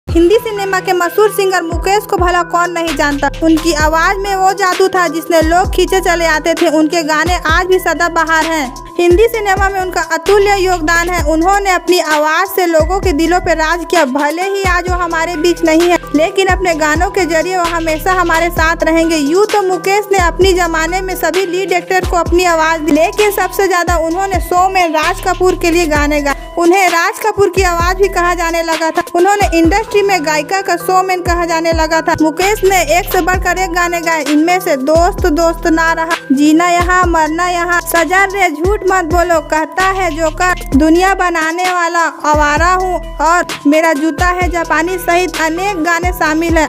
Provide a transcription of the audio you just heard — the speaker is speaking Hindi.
हिंदी सिनेमा के मशहूर सिंगर मुकेश को भला कौन नहीं जानता। उनकी आवाज में वो जादू था जिसने लोग खींचे चले आते थे। उनके गाने आज भी सदाबहार हैं। हिंदी सिनेमा में उनका अतुल्य योगदान है। उन्होंने अपनी आवाज से लोगों के दिलों पर राज किया। भले ही आज वो हमारे बीच नहीं है, लेकिन अपने गानों के जरिए वो हमेशा हमारे साथ रहेंगे। यूँ तो मुकेश ने अपनी जमाने में सभी लीड एक्टर को अपनी आवाज दी, लेकिन सबसे ज्यादा उन्होंने शो में राज कपूर के लिए गाने गाए। उन्हें राज कपूर की आवाज भी कहा जाने लगा था। उन्होंने इंडस्ट्री में गायिका का शोमैन कहा जाने लगा था। मुकेश ने एक से बढ़कर एक गाने गाए। इनमें से दोस्त दोस्त ना रहा, जीना यहाँ मरना यहाँ, सजन रे झूठ मत बोलो, कहता है जोकर, दुनिया बनाने वाला, आवारा हूँ और मेरा जूता है जापानी सहित अनेक गाने शामिल है।